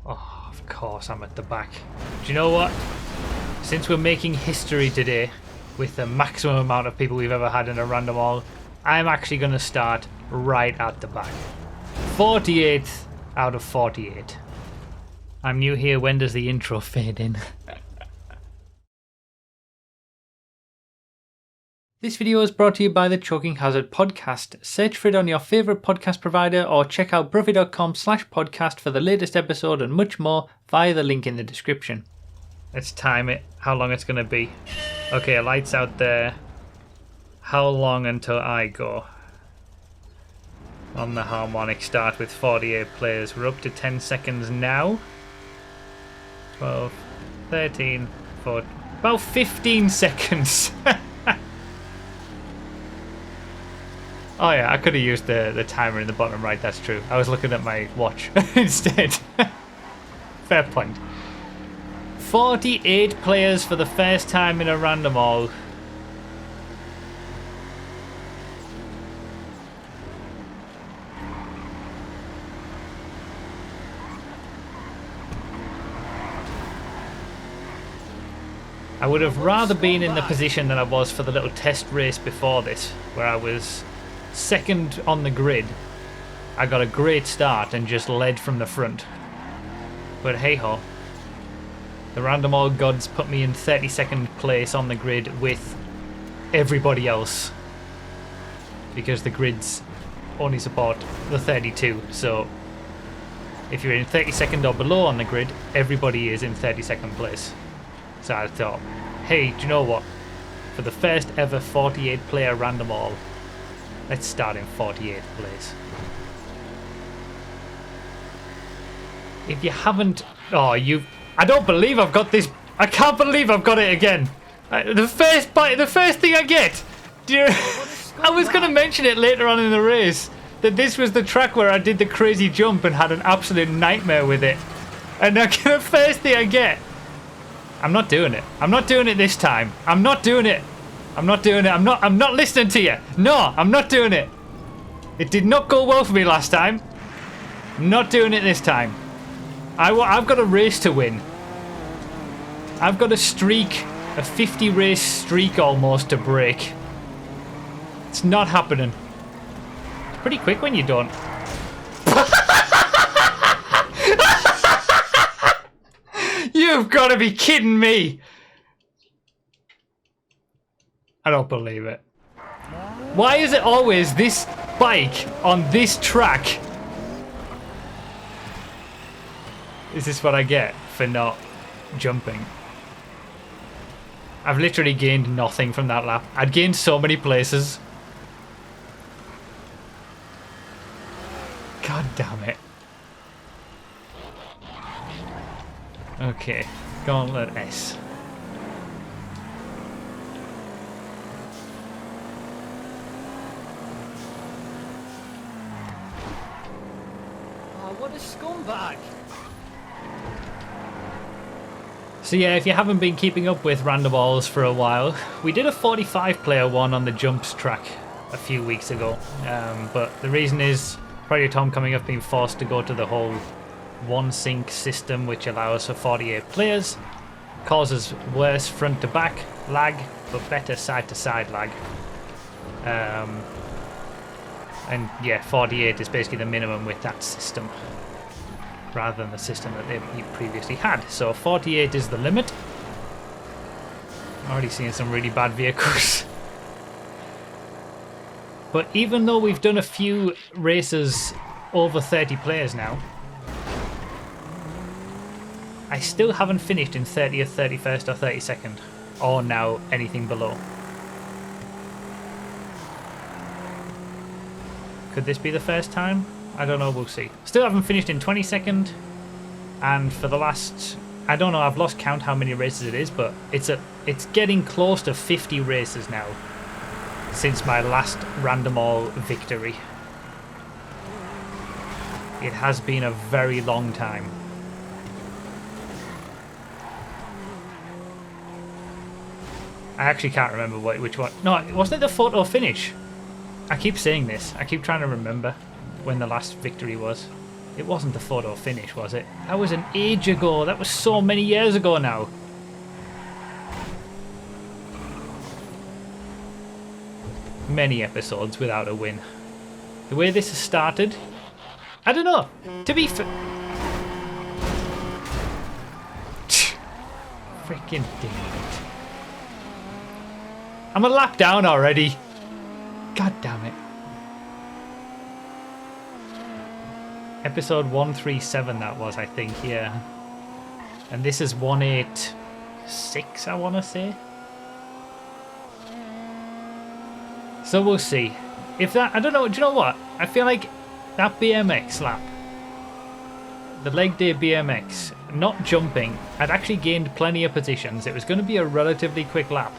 Oh, of course I'm at the back. Do you know what? Since we're making history today with the maximum amount of people we've ever had in a random all, I'm actually going to start right at the back. 48th out of 48. I'm new here. When does the intro fade in? This video is brought to you by the Choking Hazard podcast. Search for it on your favourite podcast provider or check out broughy.com/podcast for the latest episode and much more via the link in the description. Let's time it, how long it's going to be. Okay, lights out there. How long until I go? On the harmonic start with 48 players. We're up to 10 seconds now. 12, 13, 14, about 15 seconds. Oh yeah, I could have used the timer in the bottom right, that's true. I was looking at my watch instead. Fair point. 48 players for the first time in a random all. I would have rather been in the position than I was for the little test race before this, where I was second on the grid. I got a great start and just led from the front. But hey ho. The random all gods put me in 32nd place on the grid with everybody else. Because the grids only support the 32, so if you're in 32nd or below on the grid, everybody is in 32nd place. So I thought, hey, do you know what? For the first ever 48 player random all, let's start in 48th place. If you haven't... Oh, I don't believe I've got this... I can't believe I've got it again. The first thing I get... I was going to mention it later on in the race. That this was the track where I did the crazy jump and had an absolute nightmare with it. And the first thing I get... I'm not doing it. I'm not doing it this time. I'm not doing it. I'm not doing it. I'm not listening to you. No, I'm not doing it. It did not go well for me last time. I'm not doing it this time. I've got a race to win. I've got a streak, a 50 race streak almost to break. It's not happening. It's pretty quick when you don't. You've got to be kidding me. I don't believe it. Why is it always this bike on this track? Is this what I get for not jumping? I've literally gained nothing from that lap. I'd gained so many places. God damn it. Okay, Gauntlet S. What a scumbag! So yeah, if you haven't been keeping up with random balls for a while, we did a 45 player one on the jumps track a few weeks ago. But the reason is Project Tom coming up being forced to go to the whole one sync system, which allows for 48 players, causes worse front to back lag, but better side to side lag. And yeah, 48 is basically the minimum with that system, rather than the system that they previously had. So 48 is the limit. Already seeing some really bad vehicles. But even though we've done a few races over 30 players now, I still haven't finished in 30th, 31st or 32nd, or now anything below. Could this be the first time? I don't know, we'll see. Still haven't finished in 22nd, and for the last... I don't know, I've lost count how many races it is, but it's getting close to 50 races now since my last random all victory. It has been a very long time. I actually can't remember which one. No, wasn't it the photo finish? I keep saying this. I keep trying to remember when the last victory was. It wasn't the photo finish, was it? That was an age ago. That was so many years ago now. Many episodes without a win. The way this has started, I don't know. To be fair, freaking DiNmiTe. I'm a lap down already. God damn it. Episode 137 that was, I think, yeah. And this is 186, I want to say. So we'll see. If that, I don't know, do you know what? I feel like that BMX lap, the leg day BMX, not jumping, I'd actually gained plenty of positions. It was going to be a relatively quick lap.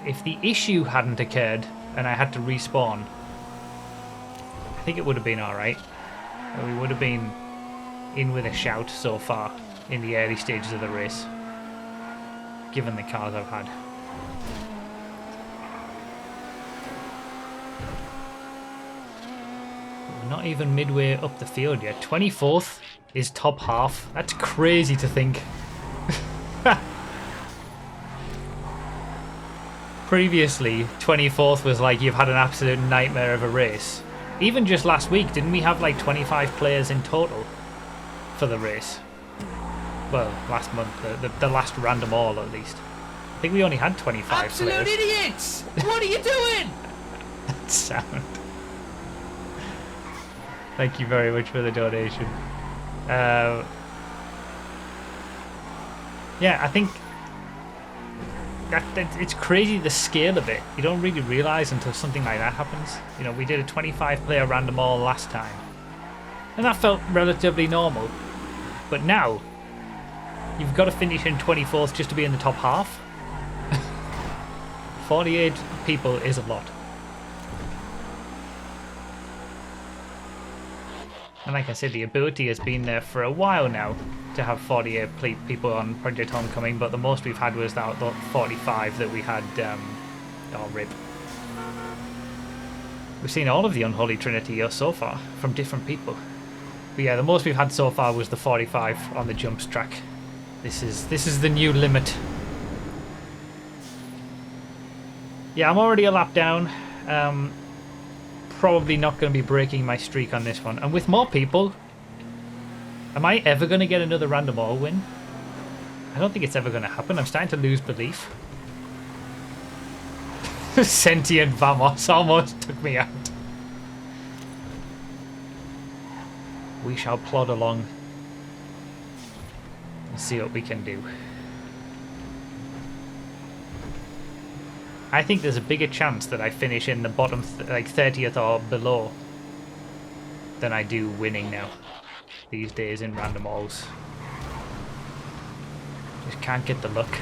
If the issue hadn't occurred and I had to respawn, I think it would have been alright. We would have been in with a shout so far in the early stages of the race, given the cars I've had. We're not even midway up the field yet. 24th is top half. That's crazy to think. Previously, 24th was like you've had an absolute nightmare of a race. Even just last week, didn't we have like 25 players in total for the race? Well, last month, the last random all at least. I think we only had 25 Absolute players. idiots! What are you doing? That sound. Thank you very much for the donation. Yeah, I think that it's crazy the scale of it. You don't really realise until something like that happens. You know, we did a 25-player random all last time, and that felt relatively normal. But now, you've got to finish in 24th just to be in the top half. 48 people is a lot. And like I said, the ability has been there for a while now to have 48 people on Project Homecoming, but the most we've had was that 45 that we had, RIP. We've seen all of the Unholy Trinity here so far, from different people. But yeah, the most we've had so far was the 45 on the jumps track. This is the new limit. Yeah, I'm already a lap down. Probably not going to be breaking my streak on this one. And with more people, am I ever going to get another random all win? I don't think it's ever going to happen. I'm starting to lose belief. Sentient Vamos almost took me out. We shall plod along and see what we can do. I think there's a bigger chance that I finish in the bottom, like 30th or below, than I do winning now these days in random alls. Just can't get the luck.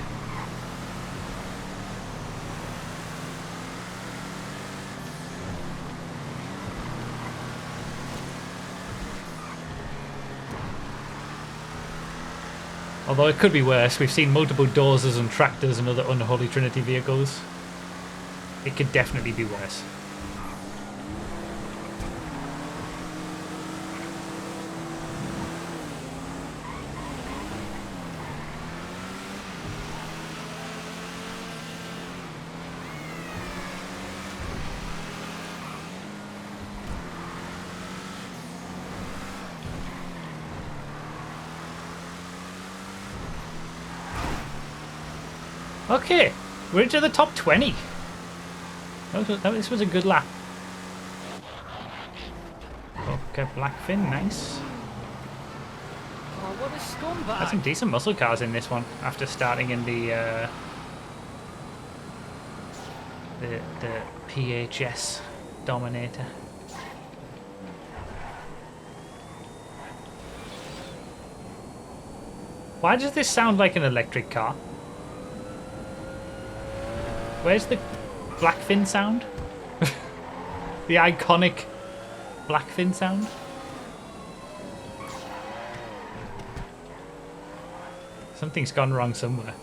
Although it could be worse. We've seen multiple dozers and tractors and other Unholy Trinity vehicles. It could definitely be worse. Okay, we're into the top 20. This was a good lap. Okay, Blackfin, nice. Oh, what a scumbag. Had some decent muscle cars in this one after starting in the PHS Dominator. Why does this sound like an electric car? Where's the Blackfin sound? The iconic Blackfin sound? Something's gone wrong somewhere.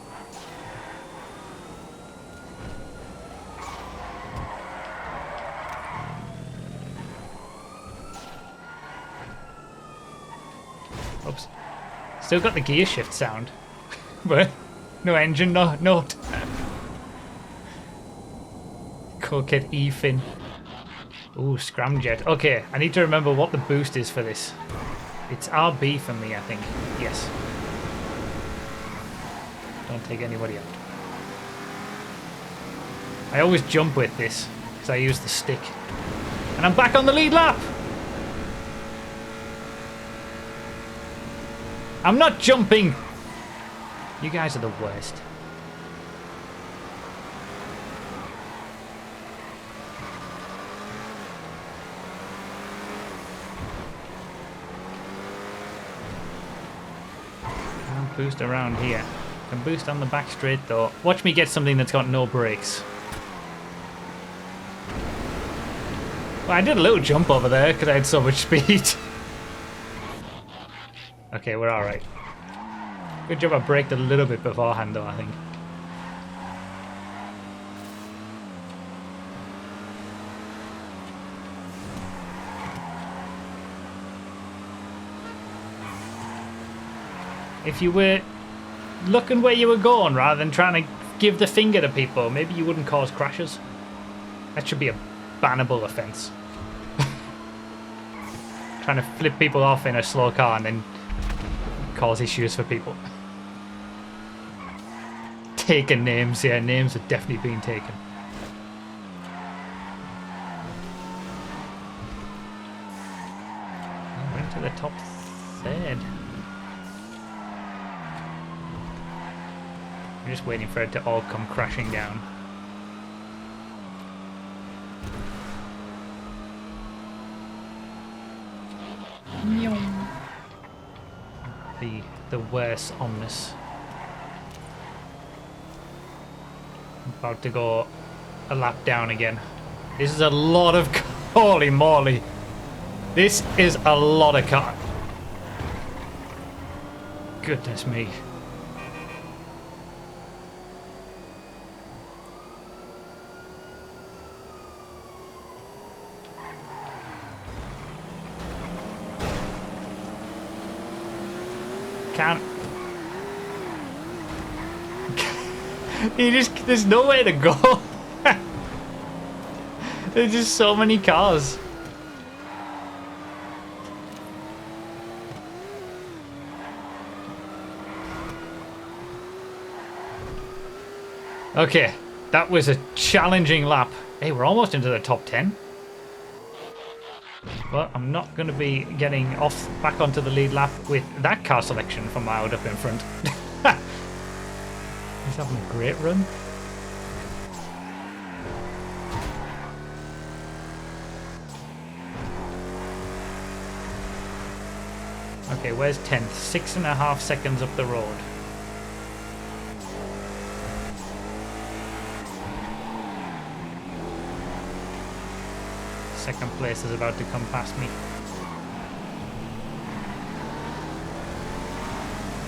Oops. Still got the gear shift sound. But no engine, no note. Coquette E-fin. Ooh, scramjet. Okay, I need to remember what the boost is for this. It's RB for me, I think. Yes. Don't take anybody out. I always jump with this because I use the stick. And I'm back on the lead lap! I'm not jumping! You guys are the worst. Can't boost around here. Can boost on the back straight though. Watch me get something that's got no brakes. Well, I did a little jump over there because I had so much speed. Okay, we're alright. Good job I braked a little bit beforehand though, I think. If you were looking where you were going rather than trying to give the finger to people, maybe you wouldn't cause crashes. That should be a bannable offence. Trying to flip people off in a slow car and then cause issues for people. Taking names, yeah, names are definitely being taken. We're into the top third. I'm just waiting for it to all come crashing down. The worst on this. I'm about to go a lap down again. This is a lot of... Holy moly. This is a lot of car. Goodness me. Can't. There's nowhere to go. There's just so many cars. Okay, that was a challenging lap. Hey, we're almost into the top 10. Well, I'm not going to be getting off back onto the lead lap with that car selection from out up in front. He's having a great run. Okay, where's 10th? 6.5 seconds up the road. Second place is about to come past me.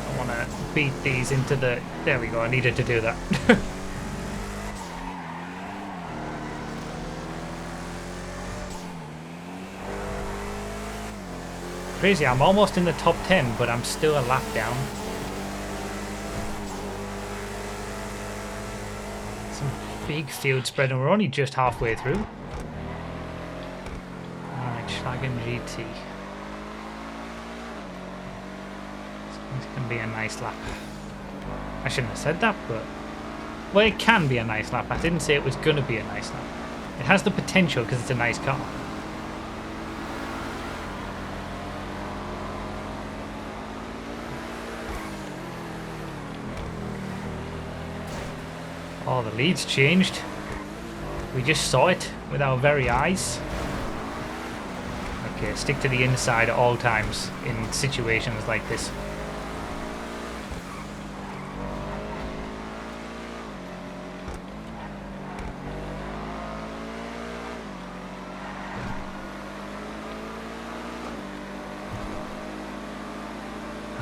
I want to beat these into the... There we go, I needed to do that. Crazy, I'm almost in the top 10, but I'm still a lap down. Some big field spread, and we're only just halfway through. FiveM GT. This can be a nice lap. I shouldn't have said that, but... Well, it can be a nice lap. I didn't say it was going to be a nice lap. It has the potential because it's a nice car. Oh, the lead's changed. We just saw it with our very eyes. Okay, stick to the inside at all times in situations like this.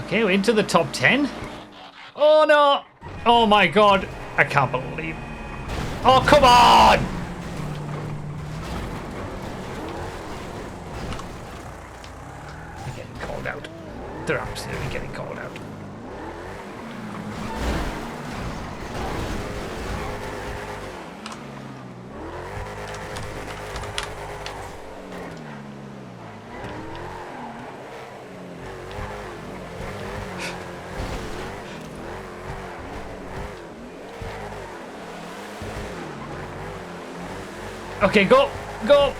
Okay, we're into the top 10. Oh no! Oh my god! I can't believe... Oh, come on! I'm getting called out. They're absolutely getting called out. Okay, go! Go!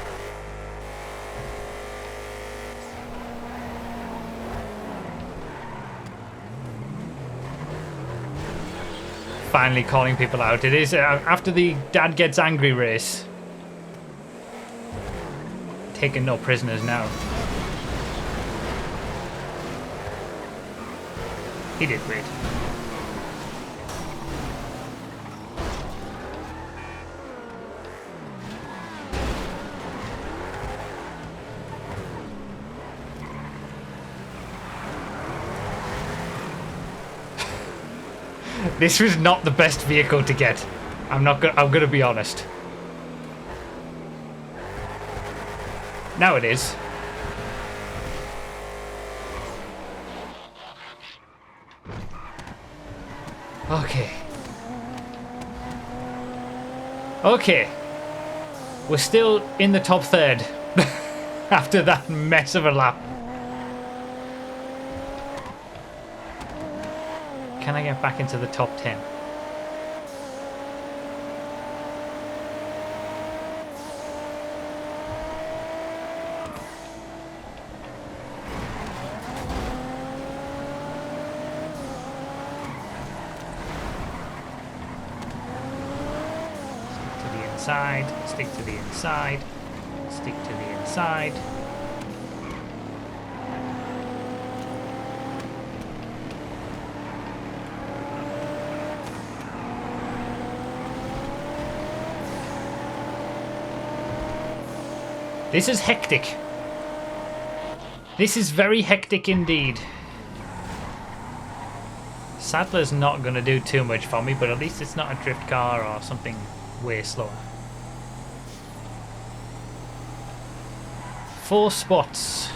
Finally calling people out. It is after the dad gets angry race. Taking no prisoners now. He did great. This was not the best vehicle to get. I'm gonna be honest. Now it is. Okay. Okay. We're still in the top third after that mess of a lap. Can I get back into the top 10? Stick to the inside, stick to the inside, stick to the inside. This is hectic. This is very hectic indeed. Sadler's not going to do too much for me, but at least it's not a drift car or something way slower. 4 spots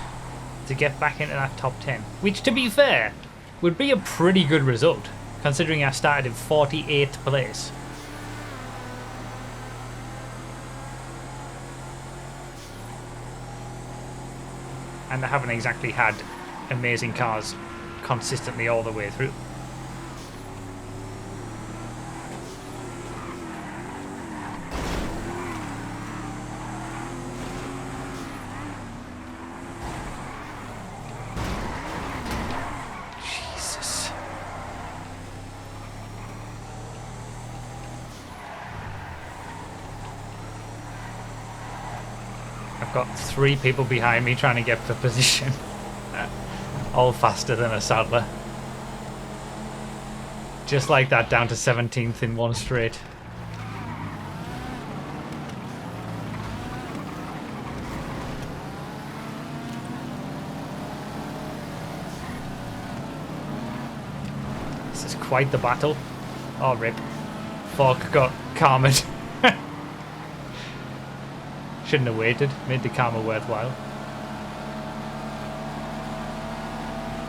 to get back into that top 10, which to be fair would be a pretty good result considering I started in 48th place. And I haven't exactly had amazing cars consistently all the way through. Jesus. I've got 3 people behind me trying to get the position. All faster than a Sadler. Just like that, down to 17th in one straight. This is quite the battle. Oh, rip. Fork got karmaed. Shouldn't have waited. Made the karma worthwhile.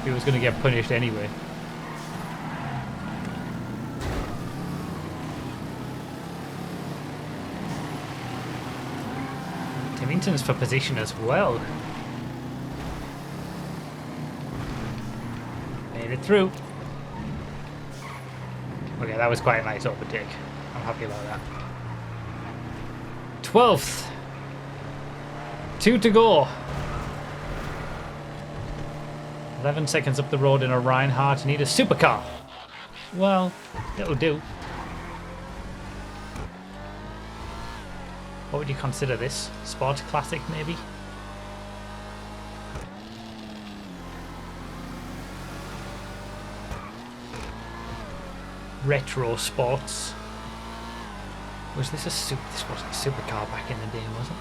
He was going to get punished anyway. DiNmiTe's for position as well. Made it through. Okay, that was quite a nice overtake. I'm happy about that. 12th. 2 to go. 11 seconds up the road in a Reinhardt. Need a supercar. Well, it'll do. What would you consider this? Sport Classic, maybe? Retro Sports. Was this a super? This wasn't a supercar back in the day, was it?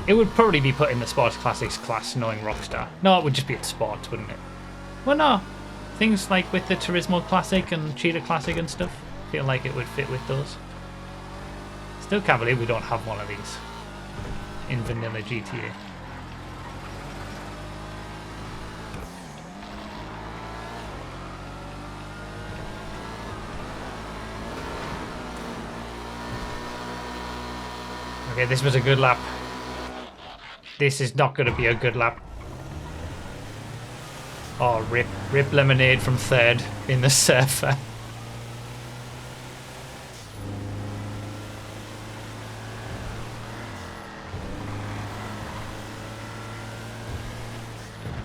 It would probably be put in the Sports Classics class, knowing Rockstar. No, it would just be at Sports, wouldn't it? Well, no. Things like with the Turismo Classic and Cheetah Classic and stuff, feel like it would fit with those. Still can't believe we don't have one of these in vanilla GTA. Okay, this was a good lap. This is not going to be a good lap. Oh, rip. Rip Lemonade from third in the Surfer.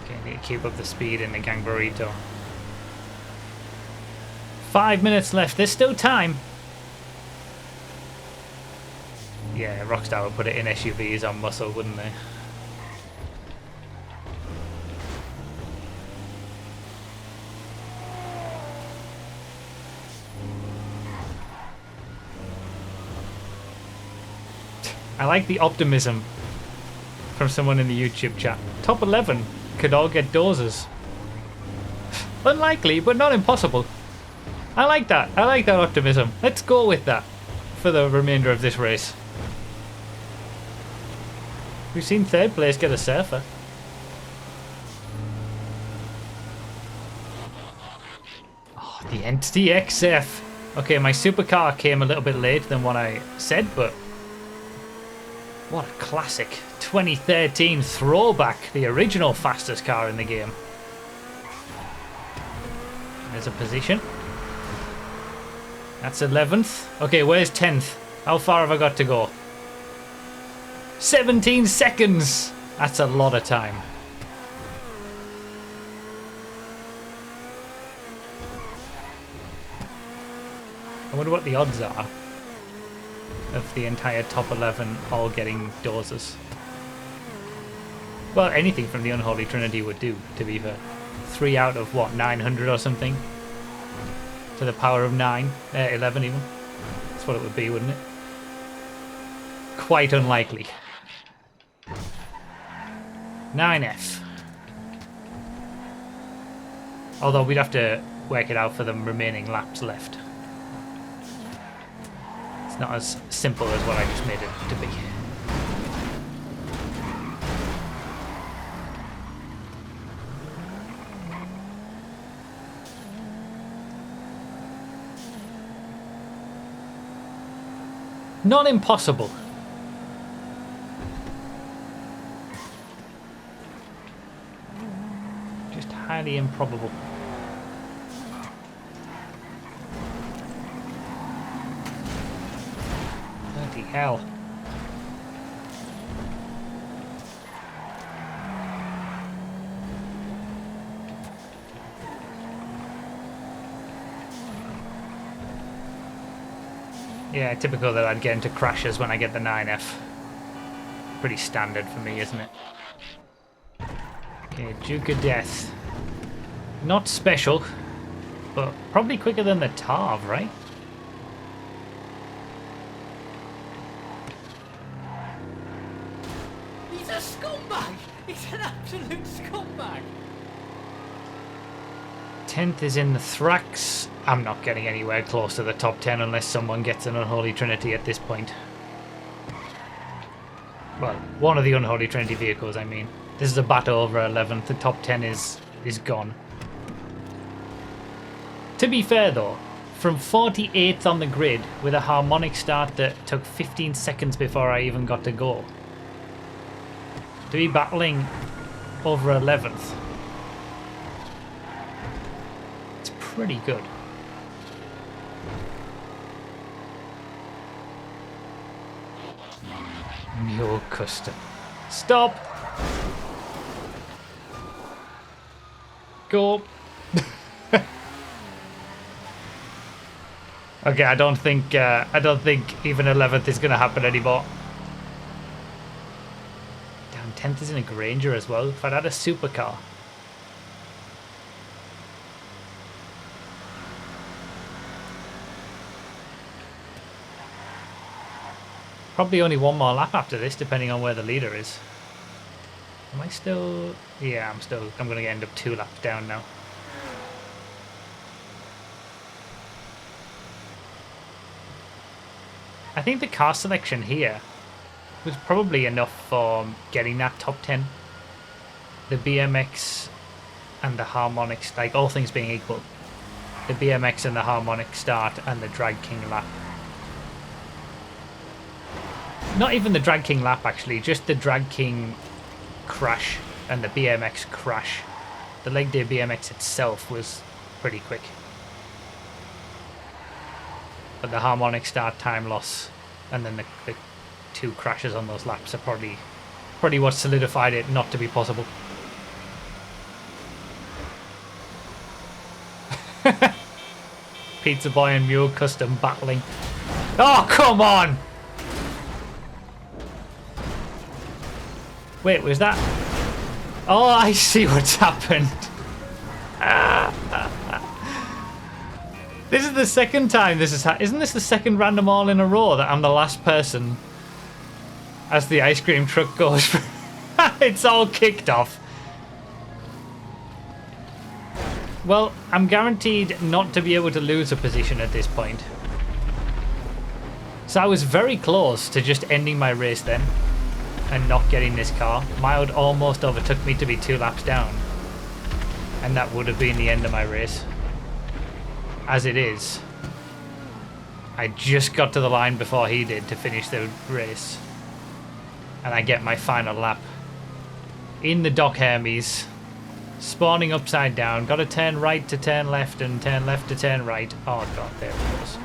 Okay, need to keep up the speed in the Gang Burrito. 5 minutes left. There's still time. Yeah, Rockstar would put it in SUVs on muscle, wouldn't they? I like the optimism from someone in the YouTube chat. Top 11 could all get dozers. Unlikely, but not impossible. I like that. I like that optimism. Let's go with that for the remainder of this race. We've seen third place get a Surfer. Oh, the Entity XF. Okay, my supercar came a little bit late than what I said, but what a classic 2013 throwback, the original fastest car in the game. There's a position. That's 11th. Okay, where's 10th? How far have I got to go? 17 seconds! That's a lot of time. I wonder what the odds are of the entire top 11 all getting dozers. Well, anything from the Unholy Trinity would do, to be fair. 3 out of, what, 900 or something? To the power of 9? 11 even. That's what it would be, wouldn't it? Quite unlikely. 9F. Although we'd have to work it out for the remaining laps left. It's not as simple as what I just made it to be. Not impossible. Just highly improbable. Bloody hell. Yeah, typical that I'd get into crashes when I get the 9F. Pretty standard for me, isn't it? Okay, Duke of Death. Not special, but probably quicker than the Tav, right? He's a scumbag! He's an absolute scumbag! 10th is in the Thrax. I'm not getting anywhere close to the top 10 unless someone gets an Unholy Trinity at this point. Well, one of the Unholy Trinity vehicles, I mean. This is a battle over 11th. The top 10 is gone. To be fair though, from 48th on the grid with a harmonic start that took 15 seconds before I even got to go, to be battling over 11th, it's pretty good. Mule Custom. Stop! Go! Okay, I don't think even 11th is gonna happen anymore. Damn, 10th is in a Granger as well. If I'd had a supercar. Probably only one more lap after this, depending on where the leader is. Am I still... Yeah, I'm gonna end up 2 laps down now. I think the car selection here was probably enough for getting that top 10. The BMX and the harmonics, like all things being equal. The BMX and the harmonic start and the Drag King lap. Not even the Drag King lap, actually. Just the Drag King crash and the BMX crash. The leg day BMX itself was pretty quick. But the harmonic start time loss and then the 2 crashes on those laps are probably what solidified it not to be possible. Pizza Boy and Mule Custom battling. Oh, come on! Wait, was that... Oh, I see what's happened. This is the second time this has Isn't this the second random all in a row that I'm the last person as the ice cream truck goes? It's all kicked off. Well, I'm guaranteed not to be able to lose a position at this point. So I was very close to just ending my race then and not getting this car. Mild almost overtook me to be 2 laps down. And that would have been the end of my race. As it is, I just got to the line before he did to finish the race. And I get my final lap. In the Doc Hermes. Spawning upside down. Got to turn right to turn left and turn left to turn right. Oh god, there it goes.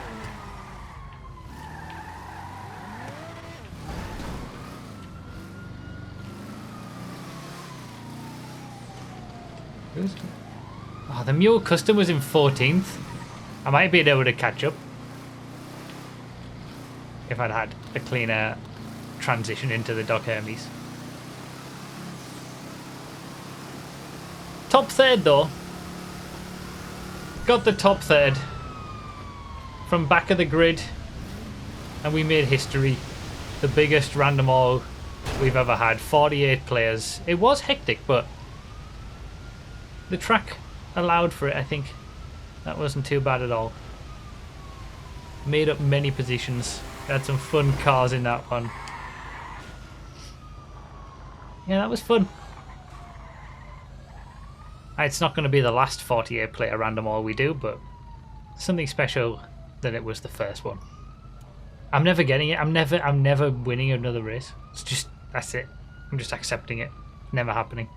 Oh, the Mule Custom was in 14th. I might be able to catch up if I'd had a cleaner transition into the Doc Hermes. Top 3rd though. Got the top 3rd from back of the grid and we made history. The biggest random all we've ever had. 48 players. It was hectic, but the track allowed for it, I think. That wasn't too bad at all. Made up many positions. Had some fun cars in that one. Yeah, that was fun. It's not going to be the last 48 player random all we do, but something special that it was the first one. I'm never getting it. I'm never winning another race. It's just, that's it. I'm just accepting it. Never happening.